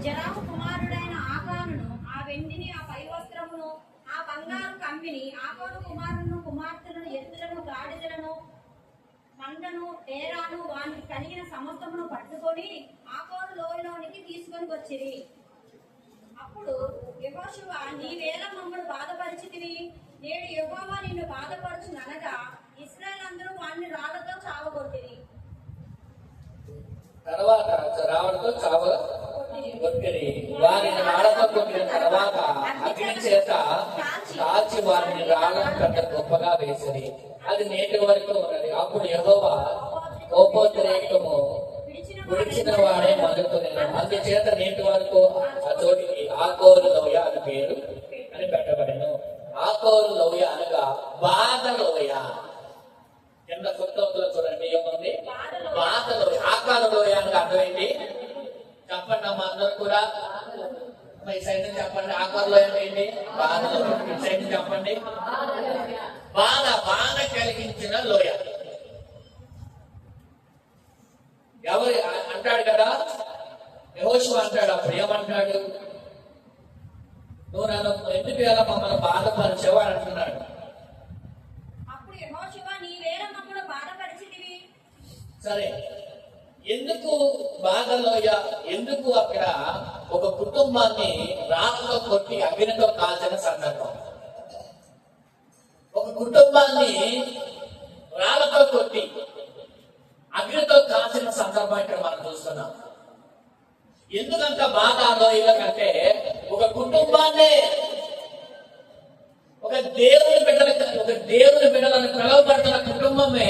జరాహు కుమారుడైన ఆకానును, ఆ వెండిని, ఆ పై వస్త్రమును, ఆ బంగారు కమ్మిని, ఆకాను కుమారులను, కుమార్తెలను, ఎద్దులను, గాడిదలను, మందను, డేరాను, వానికి కలిగిన సమస్తమును పట్టుకొని ఆకాను లోయలోనికి తీసుకొని వచ్చిరి. అప్పుడు యెహోషువ, నీవేళ మమ్మల్ని బాధపరిచితివి? నేడు యెహోవా నిన్ను బాధపరచుననగా ఇశ్రాయేలు అందరూ వాడిని రాళ్లతో చావగొట్టిరి. తర్వాత రావడంతో చావగొట్టిరి. వారిని రాళ్లతో కొట్టిన తర్వాత అగ్ని చేత కాల్చి వారిని రాళ్ల కంటే గొప్పగా వేసిరి. అది నేటి వరకు ఉన్నది. అప్పుడు యెహోవా కోపోద్రేకము విడిచిన వాడే మరుగుతున్నాడు. అందుచేత నేటి వరకు ఆ చోటికి ఆకోరు లోయ అని పేరు అని పెట్టబడను. ఆకోరు లోయ అనగా బాధ లోయ. కింద పుస్తకంలో చూడండి ఏముంది? బాధ లోయ. ఆకారు లోయ అనగా అర్థమైంది. చెప్పండి అమ్మ అందరూ కూడా. ఈ సైడ్ చెప్పండి. ఆకారు లోయ అంటే ఏంటి? బాధ లోయ. ఈ సైడ్ చెప్పండి. బాధ కలిగించిన లోయ. ఎవరు అంటాడు కదా, యెహోషువ అంటాడు. అప్పుడు ఏమంటాడు? నువ్వు నన్ను ఎందుకు ఎలా మమ్మల్ని బాధపరిచావు అని అంటున్నాడు. అప్పుడు యెహోషువ, నీవేళ మమ్మల్ని బాధపరిచితివి? సరే, ఎందుకు బాధలోయ? ఎందుకు అక్కడ ఒక కుటుంబాన్ని రాళ్ళతో కొట్టి అగ్నితో కాల్చిన సందర్భం? ఒక కుటుంబాన్ని రాళ్ళతో కొట్టి అగ్నితో కాల్చిన సందర్భం ఇక్కడ మనం చూస్తున్నాం. ఎందుకంత బాధ లోయల కంటే ఒక కుటుంబాన్ని, ఒక దేవుని బిడ్డలను పిలువబడుతున్న కుటుంబమే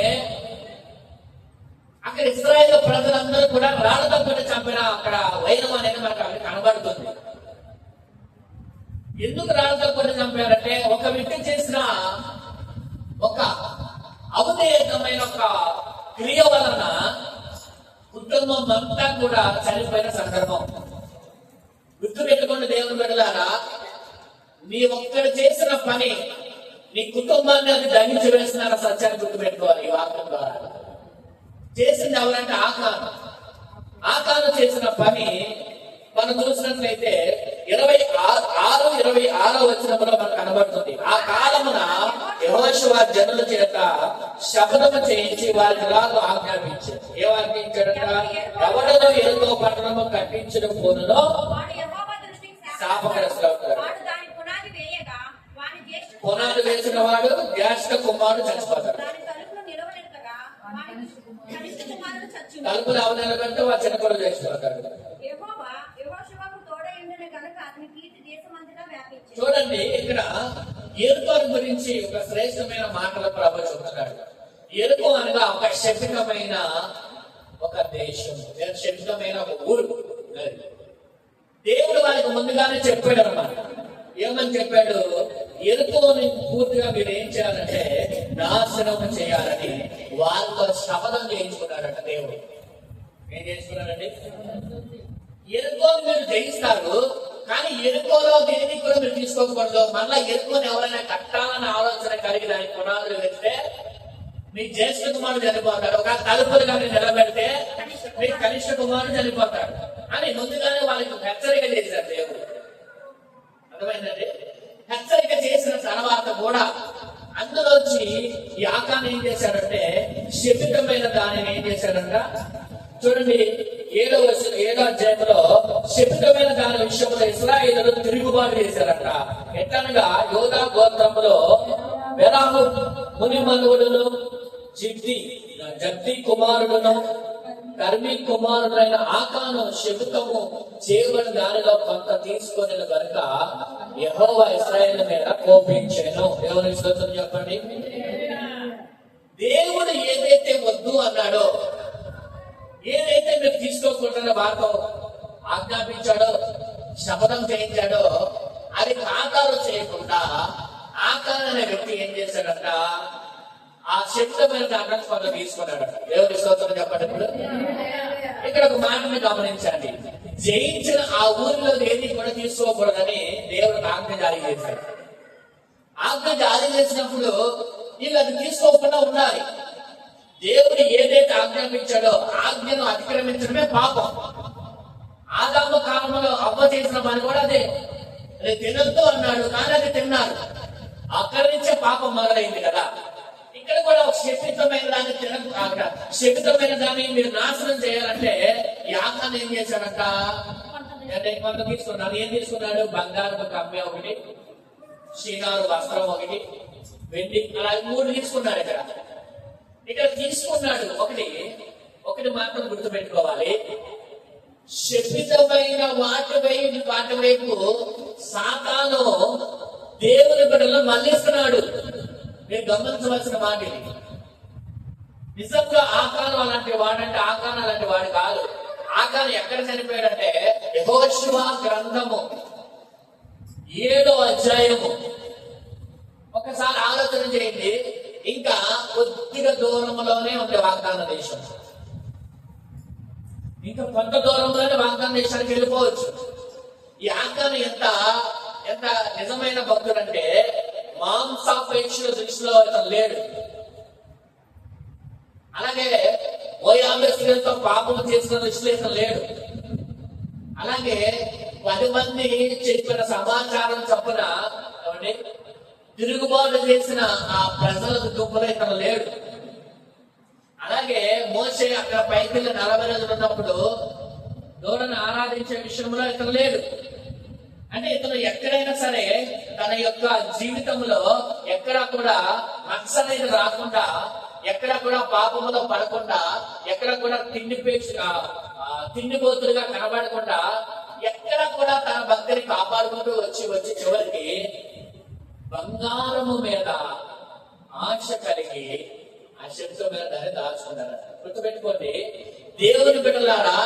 అక్కడ ఇశ్రాయేలు ప్రజలందరూ కూడా రాళ్లతో కొట్టి చంపిన అక్కడ వైరం అనేది మనకు అక్కడ కనబడుతుంది. ఎందుకు రాళ్లతో కొట్టి చంపారంటే ఒక వ్యక్తి చేసిన ఒక అవిధేయమైన ఒక క్రియ వలన కుటుంబం అంతా కూడా చనిపోయిన సందర్భం. గుర్తు పెట్టుకున్న దేవుని బిడ్డలారా, నీ ఒక్కడు చేసిన పని నీ కుటుంబాన్ని అది దండించి వేసిన సత్యాన్ని గుర్తు పెట్టుకోవాలి. ఈ వాక్యం ద్వారా చేసింది ఎవరంటే ఆకాను చేసిన పని మనం చూసినట్లయితే 26 వచనంలో మనకు కనబడుతుంది. ఆ కాలమున యెహోషువ జనుల చేత శపథము చేయించి వారికి రాళ్ళు ఆజ్ఞాపించారు. ఏ ఆజ్ఞాపించాడట? ఎవడను ఎరుకో పట్టణము కట్టించడం పోనులో శాపగ్రస్తులవుతారు. పునాది వేసిన వాడు జ్యేష్ఠ కుమారుడు చచ్చిపోతాడు. తలుపులు అవనిలబెడితే వాడు చిన్న కొడుకు చచ్చిపోతాడు. చూడండి, ఇక్కడ ఎరుకో గురించి ఒక శ్రేష్టమైన మాటలు ప్రభు చెప్తున్నాడు. ఎరుకో అనగా ఒక శపితమైన ఒక దేశం, శపితమైన ఒక ఊరు. దేవుడు వారికి ముందుగానే చెప్పాడు అన్నమాట. ఏమని చెప్పాడు? ఎరుకోని పూర్తిగా మీరు ఏం చేయాలంటే నాశనం చేయాలని వాళ్ళతో శపథం చేయించుకున్నాడట దేవుడు. ఏం చేయించుకున్నాడండి? ఎరుకోని మీరు జయిస్తారు, కానీ ఎరుకోలో దేనికి కూడా మీరు తీసుకోకూడదు. మళ్ళా ఎరుకోని ఎవరైనా కట్టాలన్న ఆలోచన కలిగి దానికి పునాదులు వేస్తే మీ జ్యేష్ఠ కుమారుడు చనిపోతాడు. ఒక తలుపులు కానీ నిలబెడితే మీ కనిష్ట కుమారుడు చనిపోతాడు అని ముందుగానే వాళ్ళకి హెచ్చరిక చేశారు దేవుడు. అర్థమైందండి? హెచ్చరిక చేసిన తర్వాత కూడా అందులోంచి ఈ ఆకాను ఏం చేశాడంటే శపితమైన దానిని ఏం చేశాడంట చూడండి. 7వ అధ్యాయంలో శపితమైన దాని విషయంలో ఇశ్రాయేలు తిరుగుబాటు చేశారంట. ఎట్లనగా యోధా గోత్రంలో బెరాము ముని మనువుడును, జబ్ది కుమారుడును, కర్మీ కుమారుడైన ఆకాను శపితము చేయబడిన దానిలో కొంత తీసుకొని కనుక యెహోవా ఇశ్రాయేలు మీద కోపించెను. దేవుని స్తోత్రం చెప్పండి. దేవుడు ఏదైతే వద్దు అన్నాడో, ఏదైతే మీరు తీసుకోకుండా వారితో ఆజ్ఞాపించాడో, శపథం చేయించాడో, అది ఆకారం చేయకుండా ఆకారం అనే వ్యక్తి ఏం చేశాడంట? ఆ శబ్దమైన దాంట్లో కొంత తీసుకున్నాడట. దేవుని స్తోత్రం చెప్పండి. ఇప్పుడు ఇక్కడ ఒక మాటను గమనించండి. జయించిన ఆ ఊరిలో ఏది కూడా తీసుకోకూడదని దేవుడు ఆజ్ఞ జారీ చేశాడు. ఆజ్ఞ జారీ చేసినప్పుడు వీళ్ళు అది తీసుకోకుండా ఉండాలి. దేవుడు ఏదైతే ఆజ్ఞాపించాడో ఆజ్ఞను అతిక్రమించడమే పాపం. ఆదాము కాలంలో ఆదాములో అవ్వ చేసిన పని కూడా అదే. అది తినొద్దు అన్నాడు, కానీ అది తిన్నారు. అక్కడి నుంచే పాపం మొదలైంది కదా. ఇక్కడ కూడా ఒక శపితమైన దాన్ని శపితమైన దాన్ని మీరు నాశనం చేయాలంటే యాకాన్ని ఏం చేశాడంట? కొంత తీసుకున్నాడు. ఏం తీసుకున్నాడు? బంగారు కమ్మె ఒకటి, షీనారు వస్త్రం ఒకటి, వెండి, అలా 3 తీసుకున్నాడు. ఇక్కడ తీసుకున్నాడు ఒకటి మాత్రం గుర్తుపెట్టుకోవాలి. శపితమైన వాటి వైపు సాతాను దేవుని బిడ్డలను మళ్లిస్తున్నాడు. మీరు గమనించవలసిన మాట ఇది. నిజంగా ఆకాను అలాంటి వాడంటే ఆకాను అలాంటి వాడు కాదు. ఆకాను ఎక్కడ చనిపోయాడంటే యెహోషువ గ్రంథము 7వ అధ్యాయము ఒకసారి ఆలోచన చేయండి. ఇంకా కొద్దిగా దూరంలోనే ఉంది వాగ్దాన దేశం. ఇంకా కొంత దూరంలోనే వాగ్దాన దేశానికి వెళ్ళిపోవచ్చు. ఈ ఆకాను ఎంత నిజమైన భక్తుడంటే మాంసాపేక్ష దృష్టిలో ఇతను లేడు. అలాగే మోయాబు స్త్రీలతో పాపం చేసిన దృష్టిలో ఇతను లేడు. అలాగే 10 మంది చెప్పిన సమాచారం చొప్పున తిరుగుబాటు చేసిన ఆ ప్రజల గుంపులో ఇతను లేడు. అలాగే మోషే అక్కడ పైకి 40 రోజులు ఉన్నప్పుడు దూడను ఆరాధించే విషయంలో ఇతను లేడు. అంటే ఇతను ఎక్కడైనా సరే తన యొక్క జీవితంలో ఎక్కడా కూడా నచ్చ అనేది రాకుండా, ఎక్కడ కూడా పాపములో పడకుండా, ఎక్కడ కూడా తిండిపోతులుగా కనబడకుండా, ఎక్కడ కూడా తన భక్తిని కాపాడుకుంటూ వచ్చి చివరికి బంగారము మీద ఆశ కలిగి ఆ శబ్దం మీద దాన్ని దాచుకున్నారు. గుర్తుపెట్టుకోండి, దేవుని బిడ్డలారా,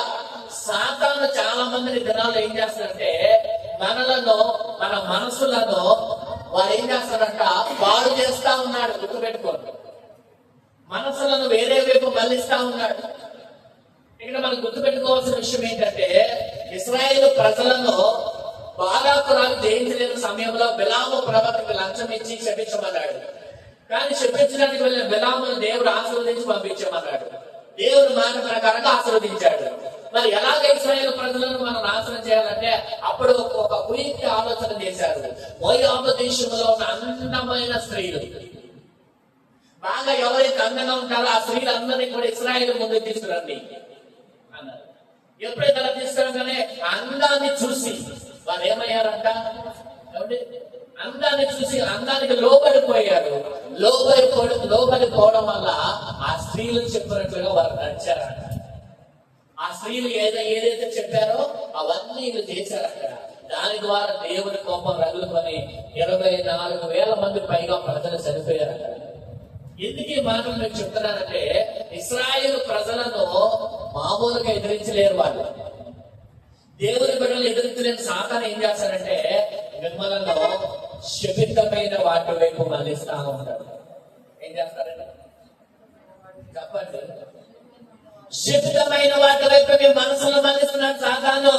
సాతాను చాలా మందిని దినాల్లో ఏం చేస్తారంటే మనలను, మన మనసులను వారు ఏం చేస్తారంట పాడు చేస్తా ఉన్నాడు. గుర్తుపెట్టుకోండి, మనసులను వేరే వైపు మళ్ళిస్తా ఉన్నాడు. ఇక్కడ మనం గుర్తుపెట్టుకోవాల్సిన విషయం ఏంటంటే ఇశ్రాయేలు ప్రజలను బాలాకు రాజు జయించలేని సమయంలో బిలాము ప్రవక్తకు లంచం ఇచ్చి శపించమన్నాడు. కానీ శపించడానికి వెళ్ళిన బిలామును దేవుడు ఆశీర్వదించి పంపించమన్నాడు. దేవుని మాట ప్రకారంగా ఆశీర్వదించాడు. మరి ఎలాగ ఇశ్రాయేలు ప్రజలను మనం నాశనం చేయాలంటే అప్పుడు ఒక కుయుక్తి ఆలోచన చేశారు. మోయాబు దేశంలో ఉన్న అందమైన స్త్రీలు, బాగా ఎవరైతే అందంగా ఉంటారో ఆ స్త్రీలందరినీ కూడా ఇశ్రాయేలు ముందుకు తీసుకురండి అన్నారు. ఎప్పుడైతే అలా తీసుకురాగానే అందాన్ని చూసి వారు ఏమయ్యారంట? అందాన్ని చూసి అందానికి లోబడిపోయారు. లోబడిపోవడం వల్ల ఆ స్త్రీలు చెప్పినట్లుగా వారు నడిచారంట. ఆ స్త్రీలు ఏదైతే చెప్పారో అవన్నీ వీళ్ళు చేశారంట. దాని ద్వారా దేవుని కోపం రగులుకొని 24,000 మంది పైగా ప్రజలు చనిపోయారంట. ఎందుకు ఈ మాటలు నేను చెప్తున్నానంటే ఇశ్రాయేలు ప్రజలను మామూలుగా ఎదిరించలేరు వాళ్ళు. దేవుని బిడ్డలు ఎదిరించలేని సాతాను ఏం చేస్తారంటే మిమ్మల్ని శపితమైన వాటి వైపు మళ్ళిస్తా ఉంటారు. ఏం చేస్తారంటే చెప్పండి, శపితమైన వాటి వైపు మీ మనసులో మళ్ళిస్తున్నాడు సాతాను.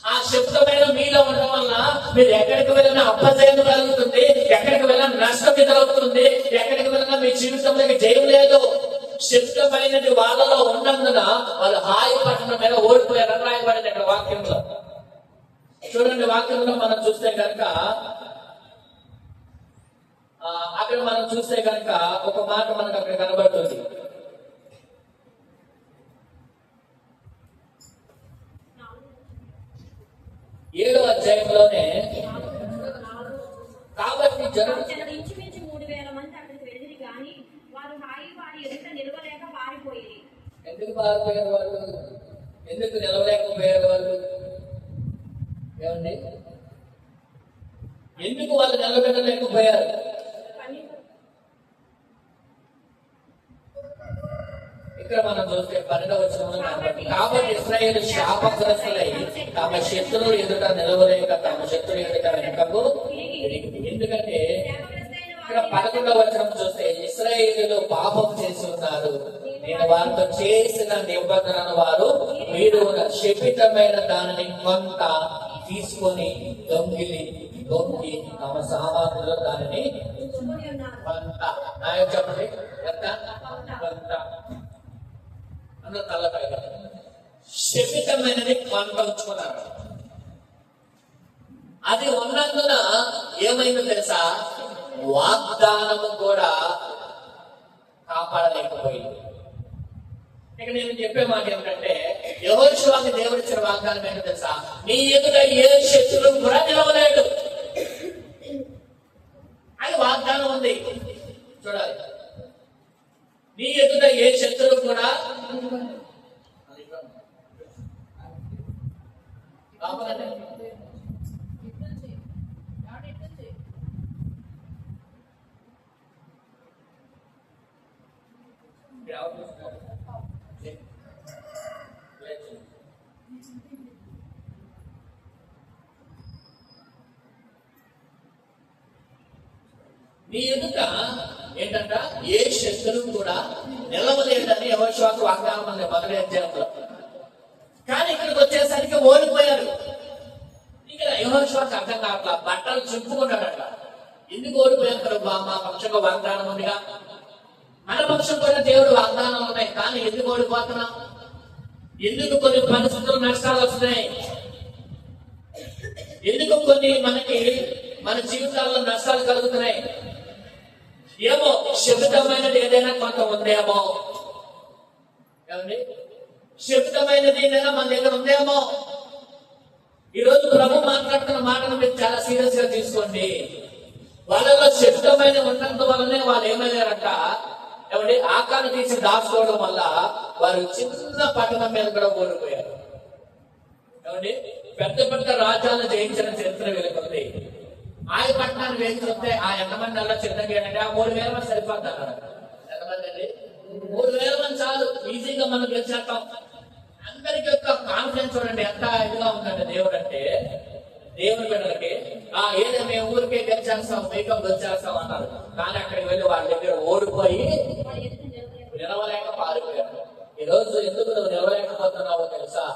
ఆ శబ్దమైన మీలో ఉండడం వల్ల మీరు ఎక్కడికి వెళ్ళినా అపజయం కలుగుతుంది, ఎక్కడికి వెళ్ళినా నష్టం ఎదురవుతుంది, ఎక్కడికి వెళ్ళినా మీ జీవితంలోకి జయం లేదు. శబ్దమైనది వాళ్ళలో ఉన్నందున వాళ్ళు హాయి పట్టణం మీద ఓడిపోయారని రాయబడింది ఇక్కడ వాక్యంలో. చూడండి, వాక్యంలో మనం చూస్తే కనుక ఒక మాట మనకు అక్కడ కనబడుతుంది. 7వ అధ్యాయంలోనే కాబట్టి ఇంచుమించు 3,000 మంది అక్కడికి వెళ్ళింది కానీ వారు హాయి వారి ఎదుట నిలవలేక పారిపోయి. ఎందుకు పారిపోయారు వాళ్ళు? ఎందుకు నిలవలేకపోయారు వాళ్ళు? ఏమండి, ఎందుకు వాళ్ళు నిలబెట్టలేకపోయారు? ఇక్కడ మనం చూస్తే 12వ వచనంలో కాబట్టి ఇశ్రాయేలు శాపగ్రస్తులై తమ శత్రువులు ఎదుట నిలవలేక తమ శత్రువులు ఎదుట వెనకకు. ఎందుకంటే ఇక్కడ 11వ వచనం చూస్తే ఇశ్రాయేలు పాపం చేసి ఉన్నారు, నేను వారితో చేసిన నిబంధనను వారు మీరు శపితమైన దానిని కొంత తీసుకొని దొంగి తమ సామాన్యులో దానిని కొంత చెప్పండి కొంత అన్న తల్లపై శపితమైనది పంట ఉంచుకున్నారు. అది ఉన్నందున ఏమైందో తెలుసా, వాగ్దానము కూడా కాపాడలేకపోయింది. ఇక నేను చెప్పే మాట ఏమిటంటే, యెహోషువకి దేవుడు ఇచ్చిన వాగ్దానం ఏంటో తెలుసా, నీ ఎదుట ఏ శత్రువు కూడా నిలవలేడు. అది వాగ్దానం ఉంది, చూడాలి. నీ ఎదుట ఏ శత్రువు కూడా నీ ఎదుట ఏంటంట, ఏ శత్రువు కూడా నిలవలేదని యెహోషువకు వాగ్దానం ఉంది మొదటి అధ్యాయంలో. కానీ ఇక్కడికి వచ్చేసరికి ఓడిపోయారు. ఇక్కడ యెహోషువకు అర్థం కావట్లా, బట్టలు చింపుకున్నాడట. ఎందుకు ఓడిపోయారు ప్రభా, మా పక్షంగా వాగ్దానం ఉందిగా, మన పక్షం కూడా దేవుడు వాగ్దానాలు ఉన్నాయి, కానీ ఎందుకు ఓడిపోతున్నాం? ఎందుకు కొన్ని పరిస్థితులు నష్టాలు వస్తున్నాయి? ఎందుకు కొన్ని మన జీవితాల్లో నష్టాలు కలుగుతున్నాయి? ఏమో శపితమైనది ఏదైనా కొంత ఉందేమో, ఏమండి, శపితమైనది ఏదైనా మన దగ్గర ఉందేమో. ఈరోజు ప్రభు మాట్లాడుతున్న మాటను మీరు చాలా సీరియస్ గా తీసుకోండి. వాళ్ళలో శపితమైన ఉన్నందు వల్లనే వాళ్ళు ఏమయ్యారంట, ఏమండి, ఆకారం తీసి దాచుకోవడం వల్ల వారు చిన్న పట్టణం మీద కూడా ఓడిపోయారు. ఏమండి, పెద్ద పెద్ద రాజ్యాలను జయించిన చరిత్ర వెలుగుతుంది. ఆయన పట్టణాన్ని వేయించుకుంటే ఆ ఎంతమంది అలా చిన్నగా ఏంటంటే ఆ 3,000 మంది సరిపోతారు. ఎంతమంది అండి? 3,000 మంది చాలు, ఈజీగా మనం గెలిచేస్తాం. అందరికి యొక్క కాన్ఫిడెన్స్ చూడండి ఎంత ఇదిగా ఉందంటే దేవుడు అంటే, దేవుని బిడ్డలకి ఏదో మేము ఊరికే గెలిచేస్తాం, మీకం గెలిచేస్తాం అన్నారు. కానీ అక్కడికి వెళ్ళి వాళ్ళ దగ్గర ఓడిపోయి నిలవలేక పారిపోయారు. ఈరోజు ఎందుకు నువ్వు నిలవలేకపోతున్నావో తెలుసా?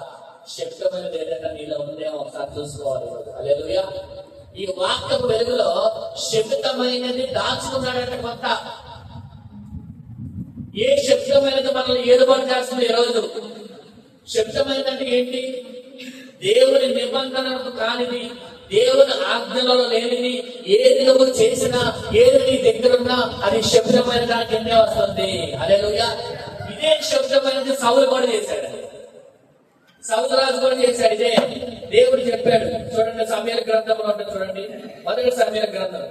శక్తిమైనది ఏదైనా నీలో ఉందేమో ఒకసారి చూసుకోవాలి. హల్లెలూయా. ఈ వాక్యపు వెలుగులో శపితమైనది దాచుకున్నాడంటే కొంత. ఏ శబ్దమైనది మనల్ని ఏలుబడి చేస్తుంది ఈరోజు? శబ్దమైనది ఏంటి? దేవుని నిబంధనలకు కానిది, దేవుని ఆజ్ఞలలో లేనిది ఏది నువ్వు చేసినా, ఏది నీ దగ్గరున్నా అది శబ్దమైన దాని కిందే వస్తుంది. హల్లెలూయా. ఇదే శబ్దమైనది సౌలు కూడా చేశాడు, సౌలు రాజు కూడా చేశాడు. ఇదే దేవుడు చెప్పాడు. చూడండి, సమూయేలు గ్రంథంలో ఉంటుంది, చూడండి, మొదటి సమూయేలు గ్రంథం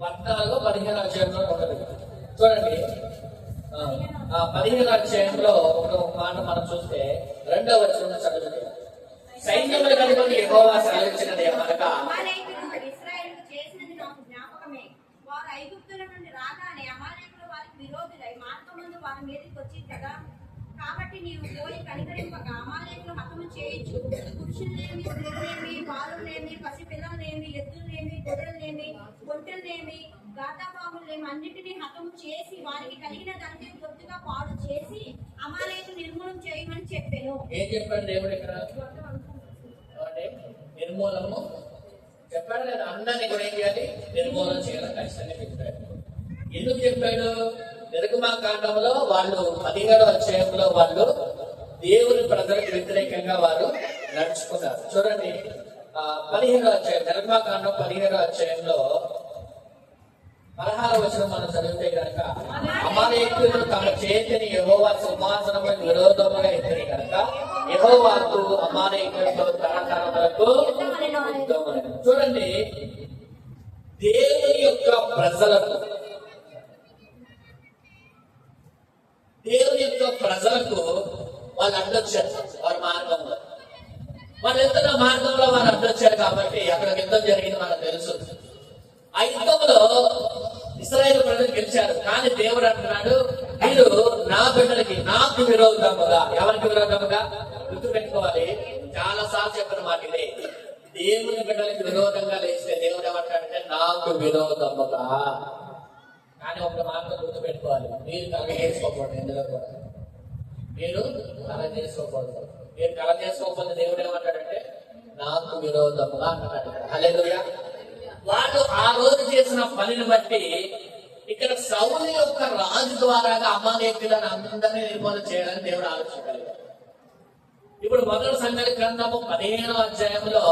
14-15 అధ్యాయంలో ఉంటుంది. చూడండి, 15 అధ్యాయంలో ఒక మాట మనం చూస్తే 2వ వచనం చదవండి. సైన్యముల కనుకొని యెహోవా సెలవిచ్చినది ఏమనగా, ఇశ్రాయేలుకు చేసినది నాకు జ్ఞాపకమే. వారు ఐగుప్తుల నుండి రాగానే అమాలేకులు వారికి విరోధులై మార్గమందు వారి మీదకి వచ్చిండగా, కాబట్టి నీవు పోయి కనికరింపక అమాలేకులు హతము చేయించు. పురుషులనేమి, స్త్రీలనేమి, బాలులనేమి, పసిపిల్లలనేమి, ఎద్దులనేమి, గొర్రెలనేమి, ఒంటెలనేమి, గాతాబాములనేమి అన్నిటినీ హతము చేసి వారికి కలిగిన దాన్ని కొద్దిగా పాడు చేసి అమాలేకు నిర్మూలన చేయమని చెప్పాను. ఏం చెప్పాడు దేవుడు ఇక్కడ? నిర్మూలము చెప్పాడు కదా, అందరినీ కూడా ఏం చేయాలి? నిర్మూలన చేయాలని ఖచ్చితంగా చెప్పాడు. ఎందుకు చెప్పాడు? నిర్గమాకాండంలో వాళ్ళు 17వ అధ్యాయంలో వాళ్ళు దేవుని ప్రజలకు వ్యతిరేకంగా వారు నడుచుకున్నారు. చూడండి, 15వ అధ్యాయం, నిర్గమాకాండం 15వ అధ్యాయంలో 16వ వచనం మనం చదివితే కనుక, అమాలేకులు తమ చేతిని యెహోవా సింహాసనముపై విరోధముగా ఎత్తిరి కనుక యెహోవాకు అమాలేకులతో తరతరములకు యుద్ధమునెను. చూడండి, దేవుని యొక్క ప్రజలకు వాళ్ళు అడ్డొచ్చారు. వారి మార్గంలో వాళ్ళు ఎంత మార్గంలో వారు అడ్డొచ్చారు కాబట్టి అక్కడ యుద్ధం జరిగింది మనకు తెలుసు. ఆ యుద్ధంలో ఇశ్రాయేలు ప్రజలు గెలిచారు. కానీ దేవుడు అంటున్నాడు, మీరు నా బిడ్డలకి నాకు విరోధముగా, ఎవరికి విరోధముగా? గుర్తు పెట్టుకోవాలి, చాలా సార్లు చెప్పిన మాట ఇదే. దేవుని బిడ్డలకి విరోధంగా లేస్తే దేవుడు ఏమంటాడంటే నాకు విరోధముగా. కానీ ఒక మాట గుర్తు పెట్టుకోవాలి, మీరు కలిగేసుకోకూడదు. ఎందులో కూడా మీరు కల చేసుకోకూడదు. మీరు కల చేసుకోకపోతే దేవుడు ఏమంటాడంటే నాకు విరోధముగా అంటాడు. హల్లెలూయా. వాళ్ళు ఆ రోజు చేసిన పనిని బట్టి ఇక్కడ సౌలు యొక్క రాజు ద్వారాగా అమాలేకులను అందరినీ నిర్మూలన చేయాలని దేవుడు ఆలోచించగలిగాడు. ఇప్పుడు మొదటి సంగతి గ్రంథము 15వ అధ్యాయంలో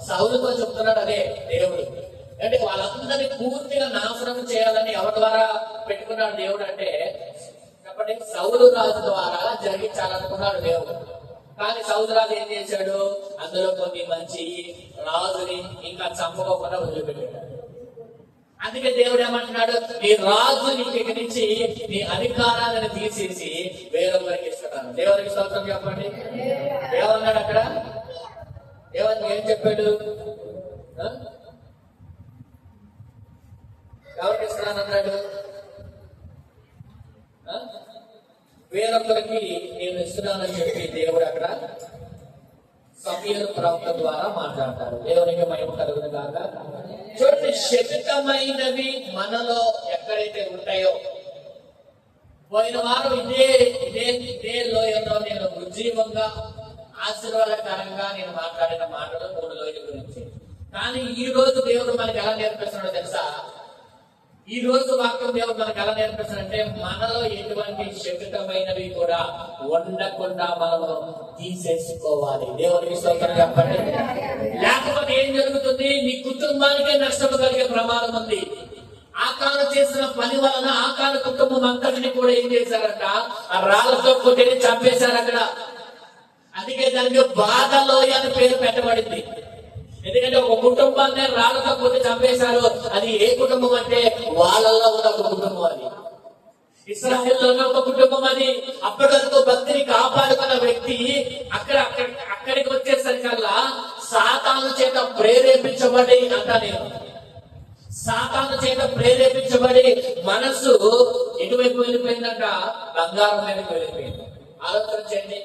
సౌలుతో చెప్తున్నాడు అదే దేవుడు. అంటే వాళ్ళందరినీ పూర్తిగా నాశనం చేయాలని ఎవరి ద్వారా పెట్టుకున్నాడు దేవుడు అంటే చెప్పండి, సౌలు రాజు ద్వారా జరిగించాలనుకున్నాడు దేవుడు. కానీ సౌలు రాజు ఏం చేశాడు? అందులో కొన్ని మంచి రాజుని ఇంకా చంపకుండా వదిలిపెట్టాడు. అందుకే దేవుడు ఏమంటున్నాడు, నీ రాజు నీకు నుంచి నీ అధికారాలను తీసేసి వేరొకరికి ఇస్తున్నాను. దేవునికి స్తోత్రం చెప్పండి. ఏమన్నాడు అక్కడ? ఏం చెప్పాడు? ఎవరికి ఇస్తున్నాను అన్నాడు? వేరొకరికి నేను ఇస్తున్నానని చెప్పి దేవుడు అక్కడ సమూయేలు ప్రవక్త ద్వారా మాట్లాడతారు. దేవునికి మహిమ కలుగును గాక. చూడండి, శపితమైనవి మనలో ఎక్కడైతే ఉంటాయో, పోయిన వారం ఇదే లోయలో నేను ఉజ్జీవంగా ఆశీర్వాదకరంగా నేను మాట్లాడిన మాటలు 3 లోయల గురించి. కానీ ఈ రోజు దేవుడు మనకి ఎలా నేర్పిస్తున్నాడో తెలుసా? ఈ రోజు వాక్యం దేవుడు మనకు ఎలా నేర్పిస్తాడంటే మనలో ఎటువంటి శపితమైనవి కూడా ఉండకుండా మనము తీసేసుకోవాలి. దేవునికి స్తోత్రం చెప్పండి. లేకపోతే ఏం జరుగుతుంది? నీ కుటుంబానికే నష్టం కలిగే ప్రమాదం ఉంది. ఆకాను చేసిన పని వలన ఆకాను కుటుంబం అంతటిని కూడా ఏం చేశారట? ఆ రాళ్లతో కొట్టి చంపేశారు అక్కడ. అందుకే దానికి బాధలోయ అని పేరు పెట్టబడింది. ఎందుకంటే ఒక కుటుంబాన్ని రాళ్లతో కొట్టి చంపేశారు. అది ఏ కుటుంబం అంటే వాళ్ళల్లో ఉన్న ఒక కుటుంబం. అది ఇశ్రాయేలులో ఉన్న ఒక కుటుంబం. అది అప్పటి వరకు భక్తిని కాపాడుకున్న వ్యక్తి అక్కడికి వచ్చేసరికల్లా సాతాను చేత ప్రేరేపించబడి నేను సాతాను చేత ప్రేరేపించబడి మనసు ఎటువైపు వెళ్ళిపోయిందంట? బంగారం మీదకి వెళ్ళిపోయింది. ఆలోచన చేయండి.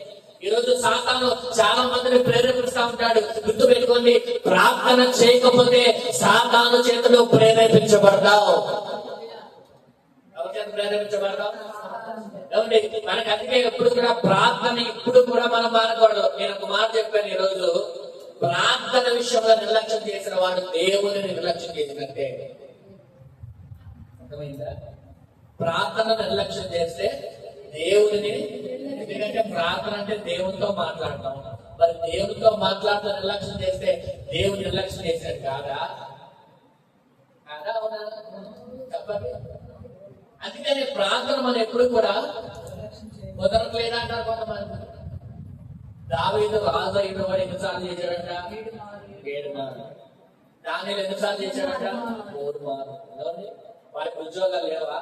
ఈ రోజు సాతాను చాలా మందిని ప్రేరేపిస్తా ఉంటాడు. గుర్తు పెట్టుకోండి, ప్రార్థన చేయకపోతే సాతాను చేతిలో ప్రేరేపించబడతావు. ఎవరి చేత ప్రేరేపించబడతావు? ఏమండి, మనకు అందుకే ఎప్పుడు కూడా ప్రార్థన ఇప్పుడు కూడా మనం మానకూడదు. నేను ఒక మాట చెప్పాను ఈ రోజు, ప్రార్థన విషయంలో నిర్లక్ష్యం చేసిన వాడు దేవుని నిర్లక్ష్యం చేసినట్టే. అర్థమైందా? ప్రార్థన నిర్లక్ష్యం చేస్తే దేవుడిని, ఎందుకంటే ప్రార్థన అంటే దేవునితో మాట్లాడతాం. మరి దేవునితో మాట్లాడుతూ నిర్లక్ష్యం చేస్తే దేవుని నిర్లక్ష్యం చేశాడు కాదా? అవునా? చెప్పండి. అందుకని ప్రార్థన మనం ఎప్పుడు కూడా కుదరట్లేదంటారు కొంతమంది. దావీదు రాజు అయిన వాడు ఎన్నిసార్లు చేశాడంట? 7 మార్లు. దానియేలు ఎన్నిసార్లు చేశాడంట? 3 మార్లు. వారికి ఉద్యోగాలు లేవా?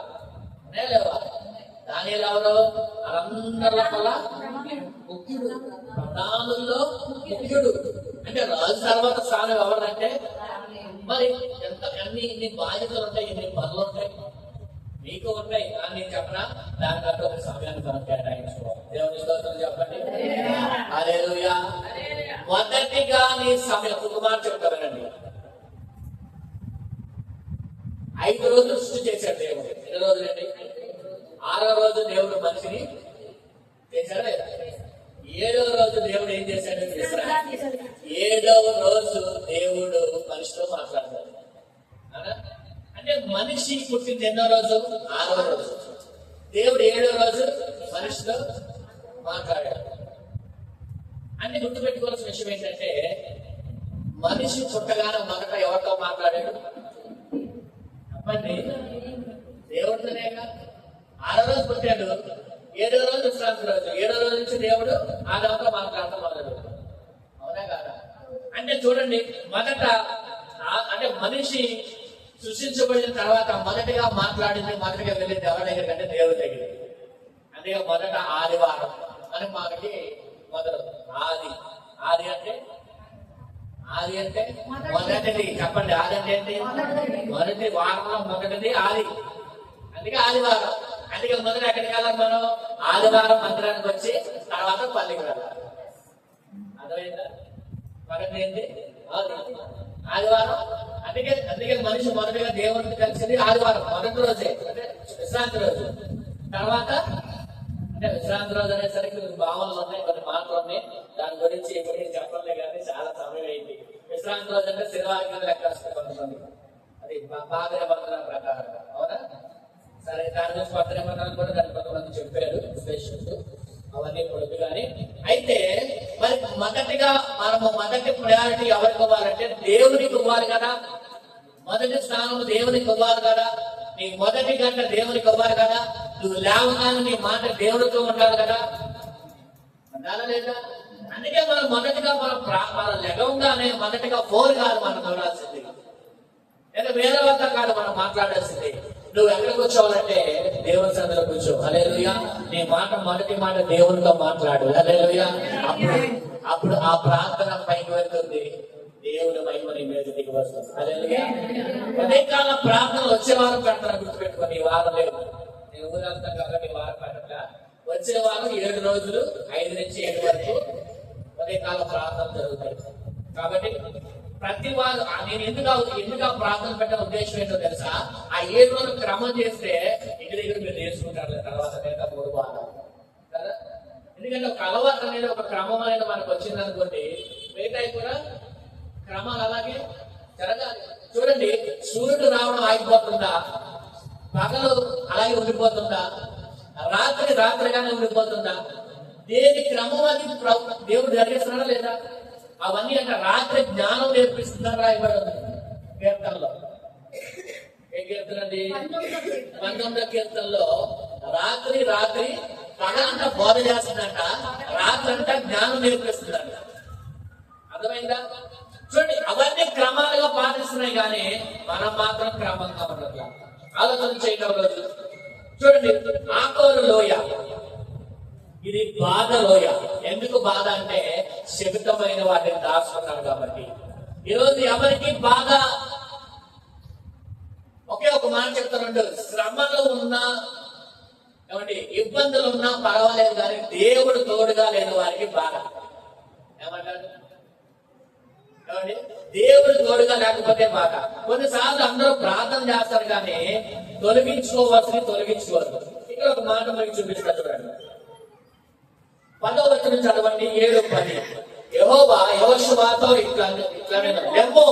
లేవా? దానియేలు ఎవరు? అందరిలో కల్లా ముఖ్యుడు, ప్రధానుల్లో ముఖ్యుడు. అంటే రాజు తర్వాత స్థానం ఎవరంటే, మరి ఎన్ని బాధ్యతలు ఉంటాయి, ఎన్ని పనులు ఉంటాయి, మీకు ఉంటాయి. కానీ నేను చెప్పనా, దానికంటే ఒక సమయాన్ని మనం కేటాయించుకోవాలి. దేవుని స్తోత్రం చెప్పండి. హల్లెలూయా. మొదటిగా నీ సమయం కుమార్ చెప్తానండి. 5 రోజులు సృష్టి చేశాడు దేవుడు. ఎన్ని రోజులండి? 6వ రోజు దేవుడు మనిషిని చేశాడా లేదా? 7వ రోజు దేవుడు ఏం చేశాడు? 7వ రోజు దేవుడు మనిషితో మాట్లాడతాడు. అంటే మనిషి పుట్టింది ఎన్నో రోజు? 6వ రోజు. దేవుడు 7వ రోజు మనిషితో మాట్లాడాడు. అంటే గుర్తుపెట్టుకోవాల్సిన విషయం ఏంటంటే, మనిషి పుట్టగానే మొదట ఎవరితో మాట్లాడాడు? చెప్పండి, దేవుడితోనేగా. 6వ రోజు పుట్టాడు, 7వ రోజు విశ్రాంతి రోజు. 7వ రోజు నుంచి దేవుడు ఆదాముతో మాట్లాడటం మొదలు. అవునా కాదా? అంటే చూడండి, మొదట అంటే మనిషి సృష్టించబడిన తర్వాత మొదటిగా మాట్లాడింది, మొదటిగా వెళ్ళింది ఎవరి దగ్గర కంటే దేవుడి దగ్గర. అందుకే మొదట ఆదివారం అని మనకి మొదలు. ఆది అంటే మొదటిది. చెప్పండి, ఆది అంటే ఏంటి? మొదటి వారంలో మొదటిది ఆది. అందుకే ఆదివారం. అందుకే మొదట ఎక్కడికి వెళ్ళాలి మనం? ఆదివారం మందిరానికి వచ్చి తర్వాత పల్లికి వెళ్ళాలి. అర్థమైందా? మొదటి ఏంటి? ఆదివారం. అందుకే మనిషి మొదటిగా దేవుడికి కలిసింది ఆదివారం, మొదటి రోజే, అంటే విశ్రాంతి రోజు. తర్వాత అంటే అంటే విశ్రాంతి రోజు అనేసరికి కొన్ని భావనలు ఉన్నాయి, కొన్ని మాటలు ఉన్నాయి. దాని గురించి ఇప్పుడు నేను చెప్పలే కానీ చాలా సమయం అయింది. విశ్రాంతి రోజు అంటే శనివారం కింద లెక్క కొంతమంది, అది పాత నిబంధన ప్రకారం, అవునా? సరే, దాని గురించి కొత్త నిబంధనలు కూడా దాన్ని కొంతమంది చెప్పారు విశ్లేషకులు, అవన్నీ పొడుగు. కానీ అయితే మరి మొదటిగా మనము మొదటి ప్రయారిటీ ఎవరికి ఇవ్వాలంటే దేవునికి ఇవ్వాలి కదా. మొదటి స్థానం దేవునికి ఇవ్వాలి కదా. నీ మొదటి గంట దేవునికి ఇవ్వాలి కదా. నువ్వు లేవగానే నీ మాట దేవుడితో ఉండాలి కదా, ఉండాలా లేదా? అందుకే మనం మొదటిగా మన లెగంగానే మొదటిగా ఫోన్ కాదు మనం చూడాల్సింది, లేదా వేరే వద్ద కాదు మనం మాట్లాడాల్సింది. నువ్వు ఎక్కడ కూర్చోవాలంటే దేవుని సన్నిధిలో కూర్చో. హల్లెలూయా. నీ మాట మొదటి మాట దేవునితో మాట్లాడు. హల్లెలూయా. అప్పుడు ఆ ప్రార్థన పైకి వెళ్తుంది, దేవుని మహిమ నీ మీద దిగి వస్తుంది. హల్లెలూయా. ఉదయకాల ప్రార్థన వచ్చే వారం పెడతాను, గుర్తుపెట్టుకొని. ఈ వారం లేదు, నేను ఊరంతా కాబట్టి వారం పెట్టట్లా. వచ్చే వారం 7 రోజులు 5 నుంచి 7 వరకు ఉదయకాల ప్రార్థన జరుగుతాయి. కాబట్టి ప్రతి వారు నేను ఎందుకు ఆ ప్రార్థన పెట్టే ఉద్దేశం ఏంటో తెలుసా? ఆ 7 రోజులు క్రమం చేస్తే ఇంటి దగ్గర మీరు నేర్చుకుంటారు తర్వాత మిగతా 3 వారాలు కదా. ఎందుకంటే ఒక అలవాటు అనేది, ఒక క్రమం అనేది మనకు వచ్చింది అనుకోండి, మిగతా కూడా క్రమాలు అలాగే జరగాలి. చూడండి, సూర్యుడు రావడం ఆగిపోతుందా? పగలు అలాగే ఉండిపోతుందా? రాత్రి రాత్రిగానే ఉండిపోతుందా? దేని క్రమం అది దేవుడు జరిగిస్తున్నాడా లేదా? అవన్నీ అంటే రాత్రి జ్ఞానం నేర్పిస్తుందని రాయబడి ఉంది కీర్తనలో. ఏ కీర్తన అండి? 19వ కీర్తనలో రాత్రి పగలంతా బోధ చేస్తుందంట, రాత్రి అంతా జ్ఞానం నేర్పిస్తుందంట. అర్థమైందా? చూడండి, అవన్నీ క్రమాలుగా పాటిస్తున్నాయి కానీ మనం మాత్రం క్రమంగా ఉండదు. ఆలోచన చేయడం రోజు చూడండి, ఆకోరు లోయ, ఇది బాధ లోయ. ఎందుకు బాధ అంటే శపితమైన వాటిని దాచుకున్నాడు కాబట్టి. ఈరోజు ఎవరికి బాధ, ఒకే ఒక మాట చెప్తానండి, శ్రమలు ఉన్నా ఏమండి, ఇబ్బందులు ఉన్నా పర్వాలేదు కానీ దేవుడు తోడుగా లేని వారికి బాధ. ఏమంటారు? ఏమండి, దేవుడు తోడుగా లేకపోతే బాధ. కొన్నిసార్లు అందరూ ప్రార్థన చేస్తారు కానీ తొలగించుకోవద్దు. ఇక్కడ ఒక మాట మనకి చూపిస్తారు చూడండి. 10వ వచనం చదవండి, 7:10. యెహోవా యెహోషువతో ఇట్లా లెమ్మో,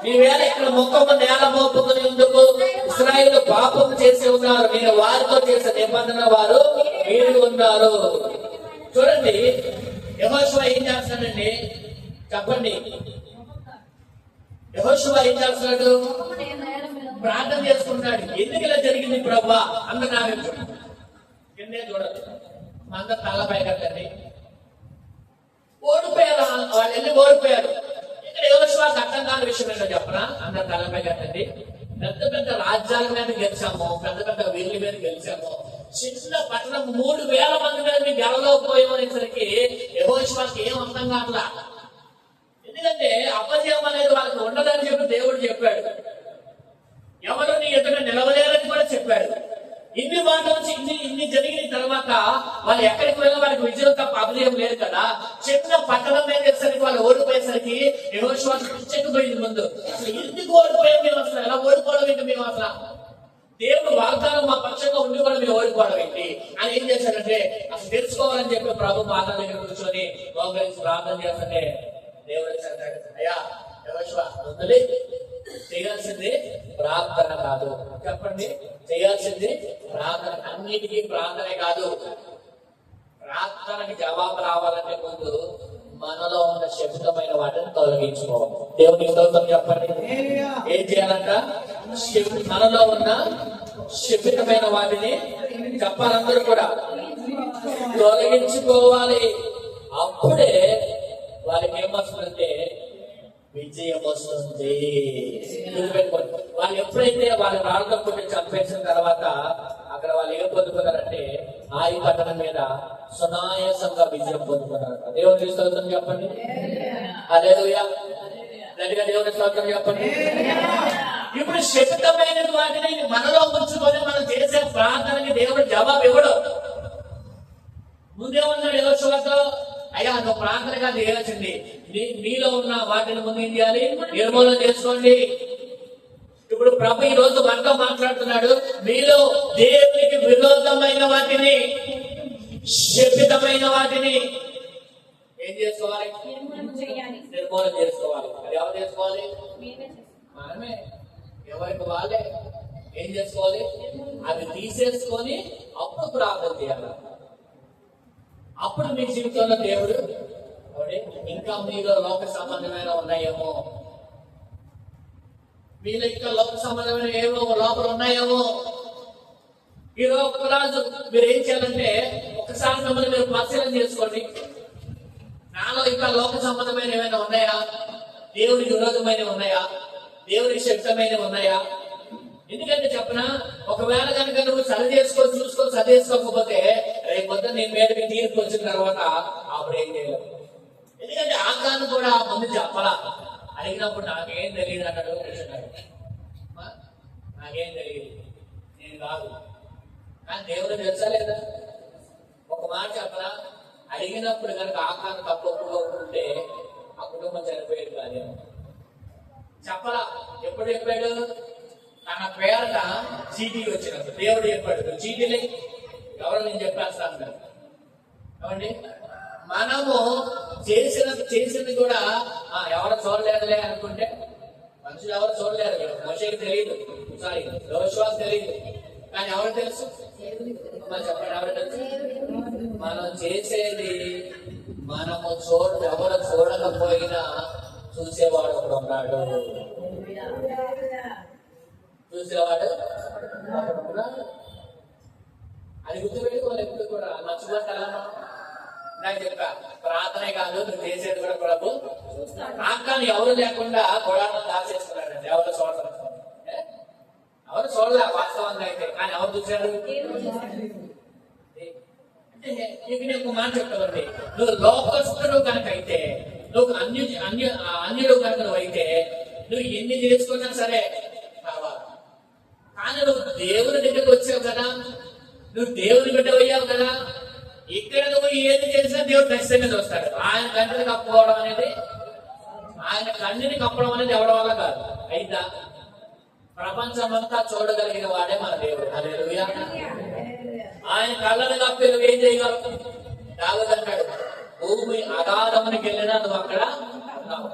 నీవేళ ఇక్కడ ముఖము నేల మోపుకుని ఎందుకు? ఇశ్రాయేలు పాపం చేసి ఉన్నారు, నేను వారితో చేసే నిబంధన వారు మీరు ఉన్నారు. చూడండి, యెహోషువ ఏం చేస్తాడండి చెప్పండి? యెహోషువ ఏం చేస్తున్నాడు? ప్రార్థన చేసుకుంటాడు. ఎందుకు ఇలా జరిగింది ప్రభువా? అందరు నా కిందే చూడదు, అందరు తలపై కట్టండి. ఓడిపోయారు వాళ్ళు, వెళ్ళి ఓడిపోయారు. ఇక్కడ యెహోషువకు అర్థం కాని విషయం ఏంటో చెప్పనా? అందరు తలపై కట్టండి. పెద్ద పెద్ద రాజ్యాల మీద గెలిచాము, పెద్ద పెద్ద వీళ్ళ మీద గెలిచాము. చిన్న పట్టణం 3,000 మంది మీద మేము గెలవలేకపోయేసరికి యెహోషువకి ఏం అర్థం కావట్లా. ఎందుకంటే అపజయం అనేది వాళ్ళకి ఉండదని చెప్పి దేవుడు చెప్పాడు. ఎవరు నీ ఎదుట నిలవలేరని కూడా చెప్పాడు. ఇన్ని మాటల నుంచి ఇన్ని జరిగిన తర్వాత వాళ్ళు ఎక్కడికి వెళ్ళినా వాళ్ళకి విజయం తప్ప అపజయం లేదు కదా. చిన్న పట్టణం వేసేసరికి వాళ్ళు ఓడిపోయేసరికి యెహోషువ పిచ్చెక్కిపోయింది ముందు. అసలు ఎందుకు ఓడిపోయాం మేము? అసలు ఎలా ఓడిపోవడం ఏంటి మేము? అసలు దేవుడు వాగ్దానం మా పక్షంగా ఉండి కూడా మేము ఓడిపోవడం ఏంటి అని ఏం చేశాడంటే అసలు తెలుసుకోవాలని చెప్పి ప్రభు పాదాల దగ్గర కూర్చొని మోకరించి ప్రార్థన చేస్తుంటే దేవుడు అయ్యా యెహోషువ వదిలి, చేయాల్సింది ప్రార్థన కాదు. చెప్పండి, చేయాల్సింది ప్రార్థన. అన్నిటికీ ప్రార్థనే కాదు. ప్రార్థనకి జవాబు రావాలంటే ముందు మనలో ఉన్న శబ్దమైన వాటిని తొలగించుకోవాలి. దేవుని స్తోత్రం చెప్పండి. ఏం చేయాలంట? మనలో ఉన్న శబ్దమైన వాటిని చెప్పాలందరూ కూడా తొలగించుకోవాలి. అప్పుడే వాళ్ళకి ఏమొస్తుందంటే విజయం వస్తుంది. వాళ్ళు ఎప్పుడైతే వాళ్ళ రాళ్ళతో కొట్టి చంపేసిన తర్వాత అక్కడ వాళ్ళు ఏం పొందుకున్నారంటే ఆ ఈ పట్టణం మీద సునాయాసంగా విజయం పొందుకున్నారంట. దేవుని స్తోత్రం చెప్పండి. హల్లెలూయా. గట్టిగా దేవుని స్తోత్రం చెప్పండి. ఇప్పుడు శపితమైన వాటిని మనలో ఉంచుకొని మనం చేసే ప్రార్థనకి దేవుడు జవాబు ఇవ్వడు. ముందేమన్నాడు యెహోషువతో? అయ్యా నువ్వు ప్రార్థనగా చేయాల్సింది మీలో ఉన్న వాటిని ముందు ఏం చేయాలి? నిర్మూలన చేసుకోండి. ఇప్పుడు ప్రభు ఈ రోజు మనతో మాట్లాడుతున్నాడు, మీలో దేవునికి విరోధమైన వాటిని శపితమైన వాటిని ఏం చేసుకోవాలి? నిర్మూలన చేయాలి. నిర్మూలన చేసుకోవాలి. అది ఎవరు చేసుకోవాలి? మేమే చేస్తాం. మనమే. ఎవరికి వాళ్ళే ఏం చేసుకోవాలి? అది తీసేసుకొని అప్పుడు ప్రార్థన చేయాలి. అప్పుడు మీ జీవితంలో దేవుడు ఇంకా మీలో లోక సంబంధమైన ఉన్నాయేమో, మీలో ఇంకా లోక సంబంధమైన ఏమో లోపల ఉన్నాయేమో. ఈరోజు ఒక రాజు మీరు ఏం చేయాలంటే ఒకసారి మిమ్మల్ని మీరు పరిశీలన చేసుకోండి. నాలో ఇంకా లోక సంబంధమైన ఏమైనా ఉన్నాయా? దేవుడికి విరోధమైనవి ఉన్నాయా? దేవుడికి శక్తమైనవి ఉన్నాయా? ఎందుకంటే చెప్పనా, ఒకవేళ కనుక నువ్వు సరి చూసుకొని సరి చేసుకోకపోతే రేపు పొద్దున నీ మీదకి తీర్పు వచ్చిన తర్వాత అప్పుడు ఏం చేయలేవు. ఎందుకంటే ఆకాను కూడా ముందు చెప్పలా. అడిగినప్పుడు నాకేం తెలియదు అన్నాడు. నాకేం తెలియదు, నేను కాదు. కానీ దేవుడు తెలుసా లేదా? ఒక మాట చెప్పరా, అడిగినప్పుడు కనుక ఆకాను తప్పుగా ఉంటే ఆ కుటుంబం చనిపోయేది కాదేమో. చెప్పరా. ఎప్పుడు చెప్పాడు? తన పేరట చీటీ వచ్చినప్పుడు దేవుడు చెప్పాడు, చీటీలే ఎవరు నేను చెప్పేస్తాను. ఏమండి, మనము చేసింది కూడా ఎవరు చూడలేదులే అనుకుంటే మనుషులు ఎవరు చూడలేరు. మోషేకి తెలియదు, సారీ యోషువాకు తెలియదు, కానీ ఎవరు తెలుసు? చెప్పండి, ఎవరు తెలుసు? మనం చేసేది మనము ఎవరు చూడకపోయినా చూసేవాడు ఒకడు ఉన్నాడు. చూసేవాడు అది గుర్తుపెట్టుకోవాలి. ఎప్పుడు కూడా నచ్చుకుంటారా? నాకు చెప్పా, ప్రార్థనే కాదు నువ్వు చేసేది కూడా ప్రభు ఆకాన్ని ఎవరు లేకుండా గొడవను దాచేసుకున్నాడు. ఎవరు చూడరు, ఎవరు చూడలే వాస్తవంగా అయితే, కానీ ఎవరు చూశాడు? అంటే నీకు నేను ఒక మాట చెప్తానండి, నువ్వు లోకస్తుడు కనుక అయితే, నువ్వు అన్యుడు కనుక నువ్వు అయితే, నువ్వు ఎన్ని చేసుకున్నా సరే కావాలి. కానీ నువ్వు దేవుని దగ్గరికి వచ్చావు కదా, నువ్వు దేవుని బిడ్డ అయ్యావు కదా, ఇక్కడ నువ్వు ఏది చేసినా దేవుడు ఖచ్చితంగా చూస్తాడు. ఆయన కంటిని కప్పుకోవడం అనేది, ఆయన కన్నుని కప్పడం అనేది ఎవరి వల్ల కాదు. అయితా ప్రపంచమంతా చూడగలిగిన వాడే మన దేవుడు. హల్లెలూయా. ఆయన కళ్ళని కప్పి నువ్వు ఏం చేయగలవు? దావీదంటాడు, భూమి అగాధమునికి వెళ్ళినా నువ్వు అక్కడ ఉన్నావు,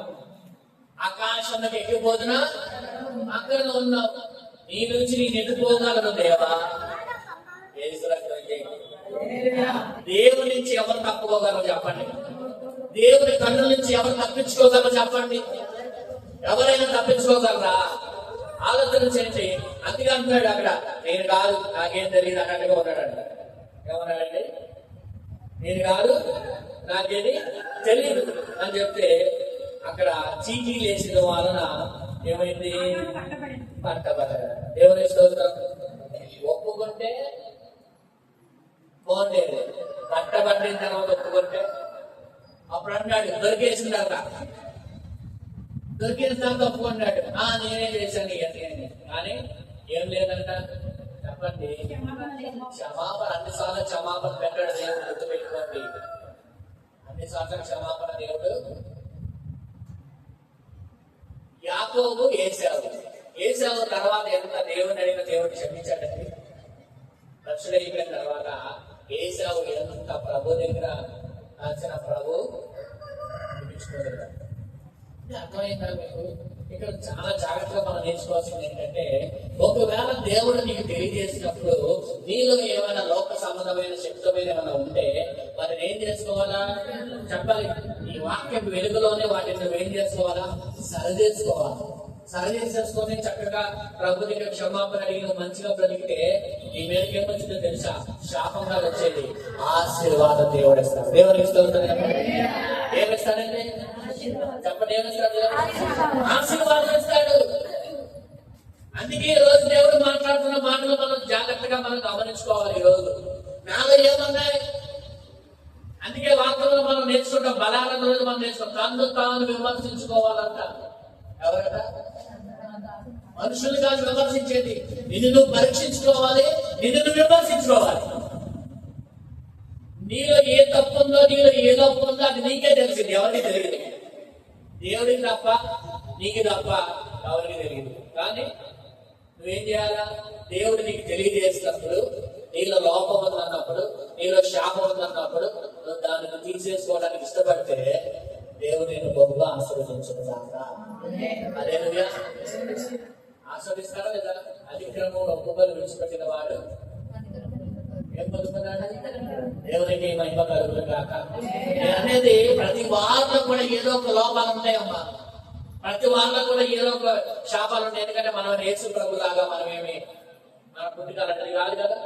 ఆకాశానికి ఎక్కిపోతున్నా అక్కడ ఉన్నావు. నీ నుంచి నేను ఎత్తుకోగలను దేవా. దేవుడి నుంచి ఎవరు తప్పుకోగలరు చెప్పండి? దేవుడి కన్ను నుంచి ఎవరు తప్పించుకోగలరు చెప్పండి? ఎవరైనా తప్పించుకోగలరా? ఆలోచన చేయండి. అందుకే అంటున్నాడు అక్కడ, నేను కాదు నాకేం తెలియదు అన్నట్టుగా ఉన్నాడంట. ఏమన్నాడండి? నేను కాదు నాకేది తెలియదు అని చెప్తే అక్కడ చీటీ లేచిన వలన ఏమైంది? పట్టబడ్డాడు. దేవుని స్తోత్రం. ఒప్పుకుంటే పోలేదు, పట్టబడిన తర్వాత ఒప్పుకుంటే అప్పుడు అన్నాడు దొరికేసిన తర్వాత ఒప్పుకున్నాడు, నేనే చేశాను ఇవన్నీ. కానీ ఏం లేదంట చెప్పండి. క్షమాపణ అన్నిసార్లు క్షమాపణ పెట్టాడు దేవుడు. గుర్తు పెట్టుకోండి, అన్నిసార్లు క్షమాపణ దేవుడు. యాకోబు ఏశావు తర్వాత ఎంత దేవుని అడిగిన దేవుడు క్షమించాడండి. రక్షణ అయిపోయిన తర్వాత ఏశావు ఎంత ప్రభు దగ్గర నచ్చిన ప్రభు అర్థమైందా మీకు? ఇక్కడ చాలా జాగ్రత్తగా మనం నేర్చుకోవాల్సింది ఏంటంటే, ఒకవేళ దేవుడు నీకు తెలియజేసినప్పుడు నీలో ఏమైనా లోక సంబంధమైన శక్తమైన ఏమైనా ఉంటే వాటిని ఏం చేసుకోవాలా? చెప్పాలి. ఈ వాక్యం వెలుగులోనే వాటిని నువ్వేం చేసుకోవాలా? సరిచేసుకోవాలి. సరిచేసేసుకొని చక్కగా ప్రభు దగ్గర క్షమాపణ అడిగిన మంచిగా బ్రతికితే నీ మీదకి ఏమొచ్చిందో తెలుసా? శాపంగా వచ్చేది ఆశీర్వాదం దేవుడు ఇస్తాడు. దేవుడికి ఇస్తాడు. ఏమిస్తాడండి? చెప్పండి, ఏమిస్తాడు? ఆశీర్వాదం ఇస్తాడు. అందుకే ఈ రోజు దేవుడు మాట్లాడుతున్న మాటలు మనం జాగ్రత్తగా మనం గమనించుకోవాలి. ఈ రోజు నాలో ఏమన్నాయి? అందుకే వార్తల్లో మనం నేర్చుకుంటాం, బలాలను రోజు మనం నేర్చుకుంటాం. తాను విమర్శించుకోవాలంట. ఎవరట? మనుషులు కాదు విమర్శించేది, నిన్ను నువ్వు పరీక్షించుకోవాలి, నిన్ను నువ్వు విమర్శించుకోవాలి. నీలో ఏ తప్పు ఉందో, నీలో ఏ లోపం ఉందో అది నీకే తెలిసింది, ఎవరికి తెలియదు. దేవుడికి తప్ప, నీకు తప్ప ఎవరికి తెలియదు. కానీ నువ్వేం చేయాలా? దేవుడు నీకు తెలియజేసినప్పుడు నీలో లోపం ఉందన్నప్పుడు, నీలో శాపం ఉందన్నప్పుడు నువ్వు దాన్ని తీసేసుకోవడానికి ఇష్టపడితే దేవుడు నేను బహుగా ఆశీర్వదించును గాక. హల్లెలూయా. ఆస్వాదిస్తారా లేదా? అతిక్రమం ఒక్కొక్కరు విడిచిపెట్టిన వాడు ఏం పొందుకున్నాడు? దేవునికి మహిమ కలుగును గాక. నేను అనేది ప్రతి వారిలో కూడా ఏదో ఒక లోపాలు ఉంటాయమ్మా. ప్రతి వారిలో కూడా ఏదో ఒక శాపాలు ఉంటాయి. ఎందుకంటే మనం యేసు ప్రభు లాగా మనమేమి మన పుట్టికలంటే కాదు కదా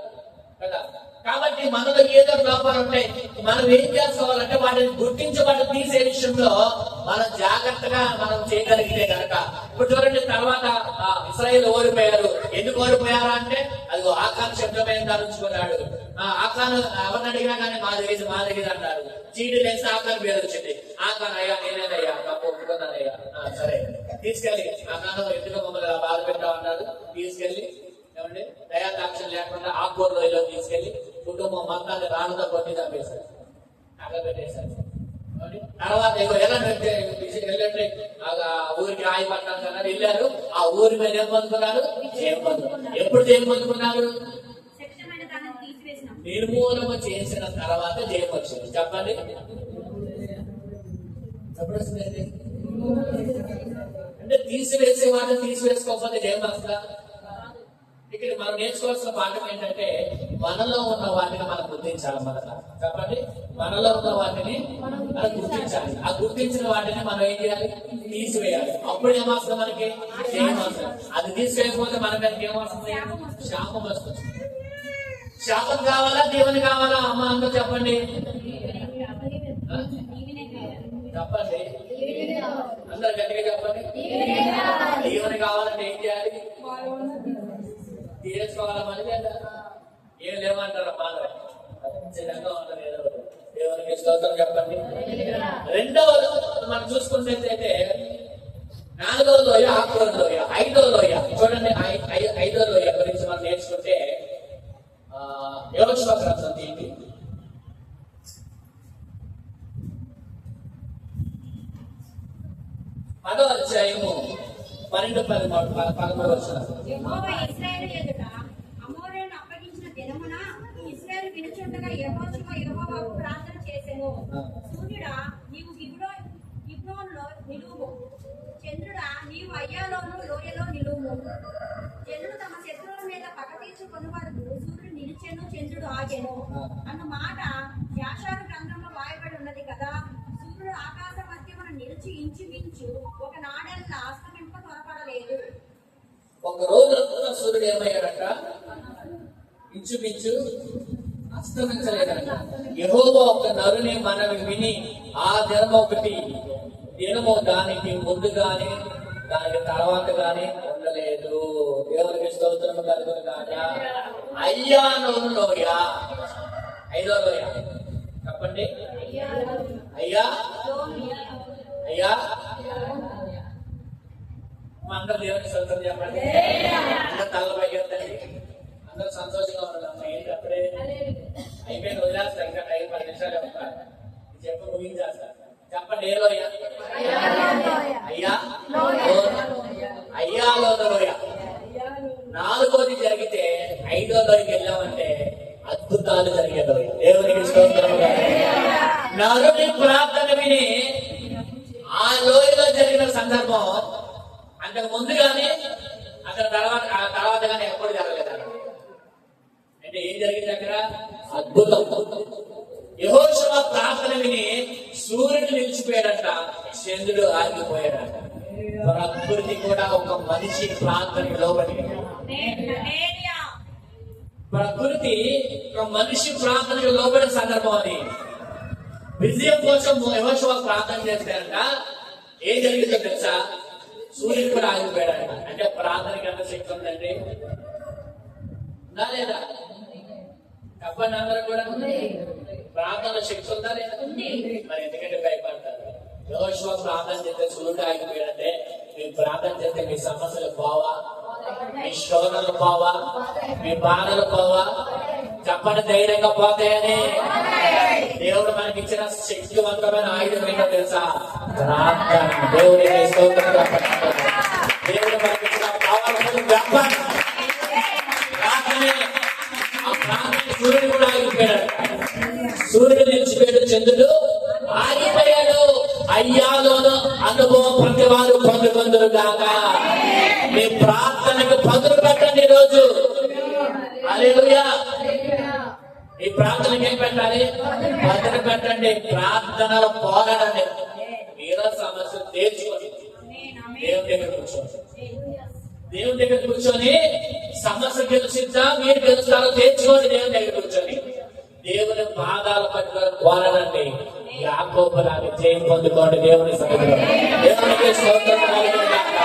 కదా. కాబట్టి మనలో ఏదో లోపాలు ఉంటాయి. మనం ఏం చేసుకోవాలంటే వాటిని గుర్తించి వాటిని తీసే విషయంలో మనం జాగ్రత్తగా మనం చేయగలిగితే కనుక. ఇప్పుడు చూడండి, తర్వాత ఇశ్రాయేలు ఓడిపోయారు. ఎందుకు ఓడిపోయారా అంటే అది ఆకాను శబ్దమే ధరించుకున్నాడు. ఆకాను ఎవరిని అడిగినా కానీ మాది అన్నారు. చీటీ లేస్తే ఆకాను పేరు వచ్చింది. ఆకాను అయ్యా నేనేనయ్యా తప్పు ఒప్పుకున్నానయ్యా, సరే తీసుకెళ్ళి ఆకాను ఎందుకు మమ్మల్ని బాధ పెట్టామన్నారు. తీసుకెళ్ళి ఏమండి దయాదాక్షం లేకుండా ఆకూర లోయలో తీసుకెళ్లి కుటుంబం మొత్తాన్ని రాళ్ళతో కొట్టి చంపేశారు, తగలబెట్టేశారు. తర్వాత వెళ్ళండి ఊరికి ఆయిపట్టాను కదా వెళ్ళారు. ఆ ఊరి మీద ఏం పొందుకున్నారు? జయం పొందుకున్నారు. ఎప్పుడు జయం పొందుకున్నారు? నిర్మూలన చేసిన తర్వాత జయం వచ్చింది. చెప్పండి ఎప్పుడు వస్తుంది? అంటే తీసివేసే వాటిని తీసివేసుకోకపోతే జయం వస్తుందా? ఇక్కడ మనం నేర్చుకోవాల్సిన పాఠం ఏంటంటే మనలో ఉన్న వాటిని మనం గుర్తించాలి. మొదట చెప్పండి, మనలో ఉన్న వాటిని మనం గుర్తించాలి. ఆ గుర్తించిన వాటిని మనం ఏం చేయాలి? తీసివేయాలి. అప్పుడు ఏమొస్తుంది? మనకి జయం వస్తుంది. అది తీసివేయకపోతే మన మీదకి ఏమొస్తుంది? శాపం వస్తుంది. శాపం కావాలా దేవుని కావాలా? అమ్మ అందరూ చెప్పండి చెప్పండి అందరు గట్టిగా చెప్పండి. దేవుని కావాలంటే ఏం చేయాలి? తీసుకోవాలా? మరి లేదా ఏం లేవంటారు మానవ ఖచ్చితంగా ఉంటుంది. ఏదో దేవునికి స్తోత్రం చెప్పండి. రెండవది మనం చూసుకున్నట్లయితే 4వ లోయ, ఆకూర లోయ, 5వ లోయ. చూడండి 5వ లోయ గురించి మనం నేర్చుకుంటే యెహోషువ గ్రంథం తీయండి. పదో అధ్యాయము 12-13 వచనాలు. యెహోవా ఇశ్రాయేలు ఎదుట అమోరీయులను అప్పగించిన దినమున ఇశ్రాయేలు వినుచుండగా యెహోవాకు ప్రార్థన చేసెను. సూర్యుడా నీవు గిబ్యోనులో నిలువుము, చంద్రుడా నీవు అయ్యాలోను లోయలో నిలువుము. జనులు తమ శత్రువుల మీద పగ తీర్చుకుని వరకు సూర్యుడు నిలిచెను, చంద్రుడు ఆగెను అన్న మాట యాషారు గ్రంథంలో రాయబడి ఉన్నది కదా. సూర్యుడు ఆకాశ మధ్యమున నిలిచి ఇంచుమించు ఒక నాడెల్లా అస్తమింప త్వరపడలేదు. ఒక రోజు సూర్యుడు ఏమయ్యాడట? ఇంచుమించు అస్తమించలేదంట. యెహోవా ఒక నరుని మనవి విని ఆ దినము దానికి ముందు గాని దానికి తర్వాత గాని ఉండలేదు. దేవునికి స్తోత్రం కలుగును గాక. అయ్యాను లోయ, 5వ లోయ చెప్పండి. అయ్యా అందరు దేవునికి స్తోత్రం చెప్పండి. అందరు తలపైకి ఎత్తండి. అందరూ సంతోషంగా ఉండదు. ఏంటి అప్పుడే అయిపోయింది, వదిలేస్తా. ఇంకా టైం 10 నిమిషాలు ఉంటారు. చెప్పి ముగించేస్తా. చెప్పండి ఏ లోయ? అయ్యాలో లోయ. 4వది జరిగితే 5వ లోయకి వెళ్ళామంటే అద్భుతాలు జరిగే లోయ. దేవునికి స్తోత్రం. నరుని ప్రార్థన విని ఆ లోయలో జరిగిన సందర్భం అంతకు ముందు గానీ అక్కడ తర్వాత కానీ ఎప్పుడు జరగలేదు. అంటే ఏం జరిగింది అక్కడ? అద్భుతం. యెహోషువ ప్రార్థన విని సూర్యుడు నిలిచిపోయాడంట, చంద్రుడు ఆగిపోయాడంట. ప్రకృతి కూడా ఒక మనిషి ప్రార్థనకి లోబడి, ప్రకృతి ఒక మనిషి ప్రార్థనకి లోబడిన సందర్భం అది. విజయం కోసం యెహోషువ ప్రార్థన చేస్తారంట. ఏం జరిగిందో తెలుసా? సూర్యుడు కూడా ఆగిపోయాడంట. అంటే ప్రార్థనకి ఎంత శక్తి ఉందండి? ఉందా లేదా? చెప్పండి అందరూ కూడా. ప్రార్థన శక్తి ఉందా లేదా? మరి ఎందుకంటే భయపడతారు? యెహోషువ ప్రార్థన చేస్తే సూర్యుడు ఆగిపోయాడంటే మీరు ప్రార్థన చేస్తే మీ సమస్యలు పోవా, మీ శోధనలు పోవా, మీ బాధలు పోవా. చెప్పండి ధైర్యంగా పోతాయని. దేవుడు మనకి ఇచ్చిన శక్తివంతమైన ఆయుధం ఏంటో తెలుసా? ప్రార్థన. దేవుడికి స్తోత్రం. దేవుడు మనకి ఇచ్చిన కావాల్సిన ప్రార్థనే. ఆ ప్రార్థన చంద్రుడు ఆగిపోయాడు. అయ్యాలోను అనుభవం ప్రతి వారు పొందుకొందురు గాక. మీ ప్రార్థనకు పదులు పెట్టండి ఈ రోజు. హల్లెలూయా. ఈ ప్రార్థనకి ఏం పెట్టాలి? పదులు పెట్టండి. ప్రార్థనలో పోరాడండి. మీరో సమస్య తీర్చుకోండి. దేవుని దగ్గర కూర్చోండి. దేవుని దగ్గర కూర్చొని సమస్య గెలిచిద్దా మీరు గెలుస్తారో తెచ్చుకోండి. దేవుని దగ్గర కూర్చొని దేవుని పాదాల పట్టుకొని పోరాడండి. యాకోబులాగా జయం పొందుకోండి దేవుని సన్నిధిలో. దేవునికి స్తోత్రం కలుగును గాక.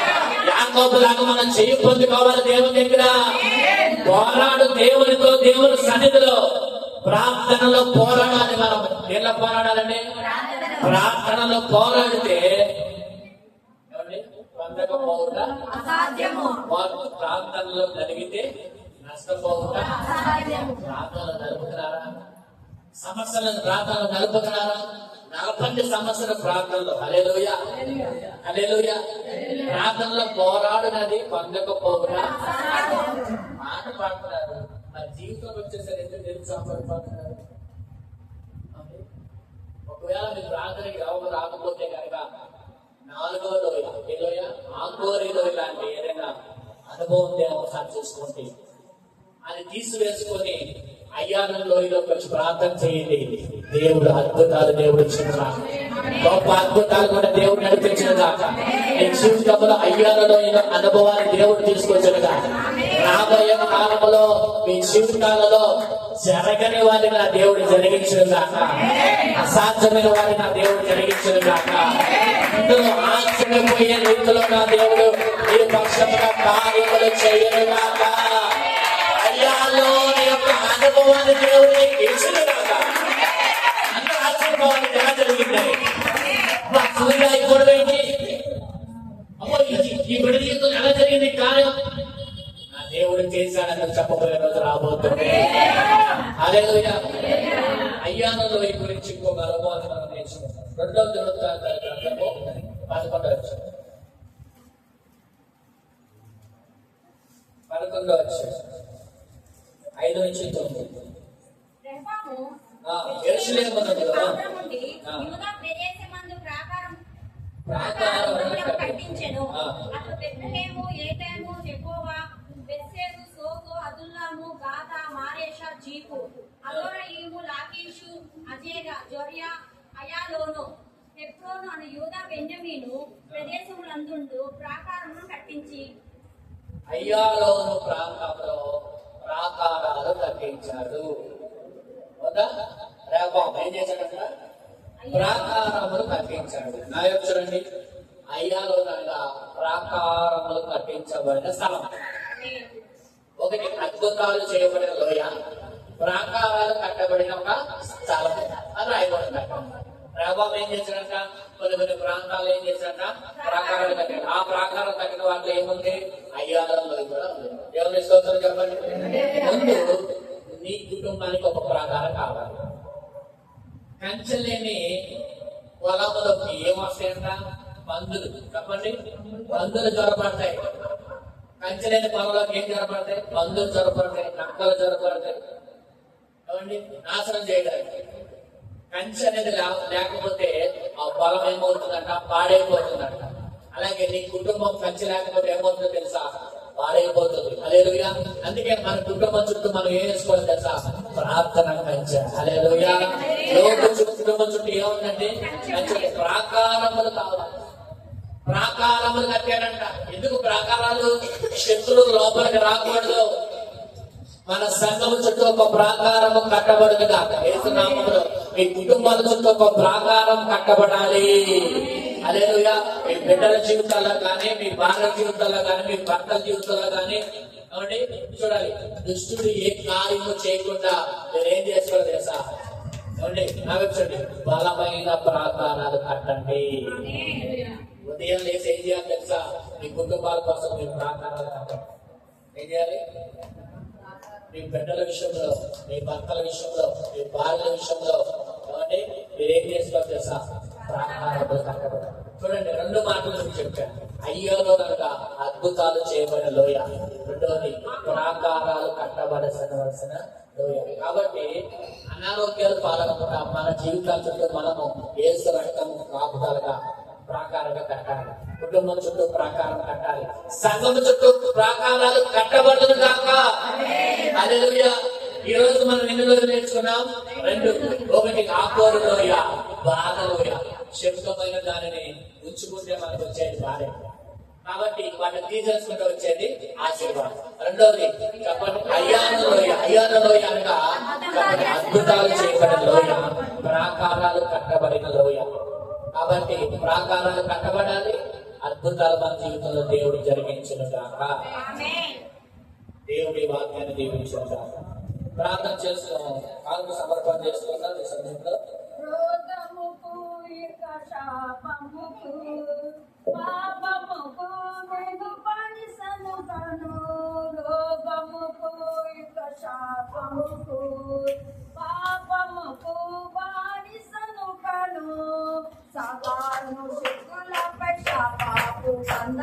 యాకోబులాగా మనం జయం పొందుకోవాలి దేవుని దగ్గర. పోరాడు దేవునితో, దేవుని సన్నిధిలో. ప్రార్థనలో పోరాడాలి. మనం ఎలా పోరాడాలండి? ప్రార్థనలో పోరాడితే పొందకపోవుట అసాధ్యము. ప్రార్థనలో కలిగితే నష్టపోవుట అసాధ్యము. ప్రార్థనలు నలుపుతున్నారా? సమస్యలను ప్రార్థనలు నలుపుతున్నారా? నలపండి సమస్యల ప్రార్థనలో. హల్లెలూయా, హల్లెలూయా. ప్రార్థనలో పోరాడునది పొందకపోవుట. మాట పాడుతున్నారు, నా జీవితం వచ్చేసరికి ఎందుకు నిరుత్సాహపడిపోతున్నారు? ఒకవేళ మీ ప్రార్థనకి ఎవరు రాకపోతే కనుక 4వ లోయ, ఏ లోయ? ఆంకోరి లోయ లాంటి ఏదైనా అనుభవం ఒకసారి చూసుకోండి. అది తీసివేసుకొని అయ్యాను లోయలోకి వచ్చి ప్రార్థన చేయండి. దేవుడు అద్భుతాలు దేవుడు ఇచ్చిన గొప్ప అద్భుతాలు కూడా దేవుడు నడిపించిన దాకా మీ జీవితంలో అయ్యాను లోయలో అనుభవాన్ని దేవుడు తీసుకొచ్చిన దాకా రాబోయే కాలంలో మీ జీవితాలలో జరగని వారిని నా దేవుడు జరిగించిన దాకా, అసాధ్యమైన వారిని నా దేవుడు జరిగించిన దాకా, ఇందులో ఆశ్చర్యపోయే రీతిలో నా దేవుడు ఈ పక్షంగా కార్యములు చేయను దాకా, అయ్యాలోని యొక్క అనుభవాన్ని దేవుడిని ఇచ్చిన దాకా. అంత ఆశ్చర్యపోవాలి ఎలా జరిగింది? ఇప్పుడు అమ్మో ఈ విడదీతో ఎలా జరిగింది కార్యం? దేవుడు చేశాడని చెప్పబోయే రోజు రాబోతుంది. హల్లెలూయా. అయ్యాను లోయ గురించి ఇంకొక అనుభవాన్ని మనం నేర్చుకుంటాం. 2వ దినవృత్తాంతాల గ్రంథము 11వ అధ్యాయం. 11వ అధ్యాయం 5 నుంచి 9. యెరూషలేము నందు కట్టించెను. అతడు బెత్లెహేము, ఏతేము, తెకోవా, బెత్షెమెషు, సోకో, అదుల్లాము, గాతా, మారేషా, జీపు, అదోరయీము, లాకీషు, అజేగా, జొర్యా, అయాలోను, హెబ్రోను అను యూదా బెన్యమీను ప్రదేశములందుండు ప్రాకారమును కట్టించి అయ్యాలోను ప్రాంతంలో ప్రాకారాలు కట్టించాడు. రేపం ఏం చేశాడంట? ప్రాకారములు కట్టించాడు. నా యొక్క చూడండి, అయ్యాలోనగా ప్రాకారములు కట్టించబడిన స్థలం. ఒకటి అద్భుతాలు చేయబడిన లోయ, ప్రాకారాలు కట్టబడిన ఒక స్థలం అని రాయబడింది. రేపం ఏం చేశాడంట? కొన్ని ప్రాంతాలు ఏం చేశాడంట? ప్రాకారాలు కట్టాడు. ఆ ప్రాకారాలు కట్టిన వాటిలో ఏముంది? అయ్యాలలో కూడా ఉంది. దేవుని స్తోత్రం చెప్పండి. ముందు నీ కుటుంబానికి ఒక ప్రాకారం కావాలి. కంచెలేని పొలంలోకి ఏమొస్తాయంట? పందులు. చెప్పండి, పందులు జ్వరపడతాయి. కంచెలేని పొలంలోకి ఏం జ్వరపడతాయి? పందులు జ్వరపడతాయి, నక్కలు జ్వరపడతాయి. ఏమండి? నాశనం చేయడానికి. కంచె అనేది లేకపోతే ఆ పొలం ఏమవుతుందంట? పాడైపోతుందంట. అలాగే నీ కుటుంబం కంచె లేకపోతే ఏమవుతుందో తెలుసా? పాడైపోతుంది. హల్లెలూయా. అందుకే మన కుటుంబం చుట్టూ మనం ఏం వేసుకోవాలి తెలుసా? ప్రార్థన కంచె. హల్లెలూయా. కుటుంబం చుట్టూ ఏముందంటే కంచె. ప్రాకారములు కావాలి. ప్రాకారములు కట్టాడంట. ఎందుకు ప్రాకారాలు? శత్రువులు లోపలికి రాకూడదు. మన సంఘం చుట్టూ ఒక ప్రాకారము కట్టబడుతుంది కాక యేసు నామములో మీ కుటుంబాల చుట్టూ ఒక ప్రాకారం కట్టబడాలి. హల్లెలూయా. మీ బిడ్డల జీవితాల్లో కానీ, మీ భార్య జీవితాల్లో కానీ, మీ భర్తల జీవితాల్లో కానీ ఏమండి చూడాలి, దుష్టుడు ఏ కార్యము చేయకుండా మీరేం చేసుకోవాలి తెలుసా? ఏమండి నాకు చూడండి, బలమైన ప్రాకారాలు కట్టండి. ఉదయం లేసి ఏం చేయాలి తెలుసా? మీ కుటుంబాల కోసం మీరు ప్రాకారాలు కట్టండి. ఏం చేయాలి? మీ బిడ్డల విషయంలో, మీ భర్తల విషయంలో, మీ భార్యల విషయంలో ఏమండి మీరేం చేసుకోవాలి తెలుసా? ప్రాకారాలు కట్టబడాలి. చూడండి, 2 మాటలు మీకు చెప్పాను. అయ్యోలో కనుక అద్భుతాలు చేయబడిన లోయ, రెండోది ప్రాకారాలు కట్టబడవలసిన లోయ. కాబట్టి అనారోగ్యాలు పాలనకుండా మన జీవితాల చుట్టూ మనము ఏసు రక్తము కాపుదలుగా ప్రాకారంగా కట్టాలి. కుటుంబం చుట్టూ ప్రాకారం కట్టాలి. సంఘం చుట్టూ ప్రాకారాలు కట్టబడును కాక. హల్లెలూయా. ఈ రోజు మనం ఎన్ని రోజులు నేర్చుకున్నాం? 2. ఒకటి ఆకోరు లోయ, బాధ లోయ. శక్తమైన దానిని ఉంచుకుంటే మనకు వచ్చేది బాధ. కాబట్టి వాటిని తీసేసుకుంటూ వచ్చేది ఆశీర్వాదం. రెండోది చెప్పండి, అయ్యాన లోయ. అయ్యాన లోయ అనగా చెప్పండి, అద్భుతాలు చేయబడిన లోయ, ప్రాకారాలు కట్టబడిన లోయ. కాబట్టి ప్రాకారాలు కట్టబడాలి, అద్భుతాలు మన జీవితంలో దేవుడు జరిగించును గాక. దేవుడి వాక్యాన్ని దీవించును గాక. ప్రార్థన చేస్తున్నాం, కాలకు సమర్పణ చేస్తున్నాం. ఈ సమయంలో క్రోధముకు ఇక శాపముకు పాపముకు నేను బానిసను కను. రోగముకు ఇక శాపముకు పాపముకు బానిసను కను. సవాను శక్తులపై శాపపు బంధ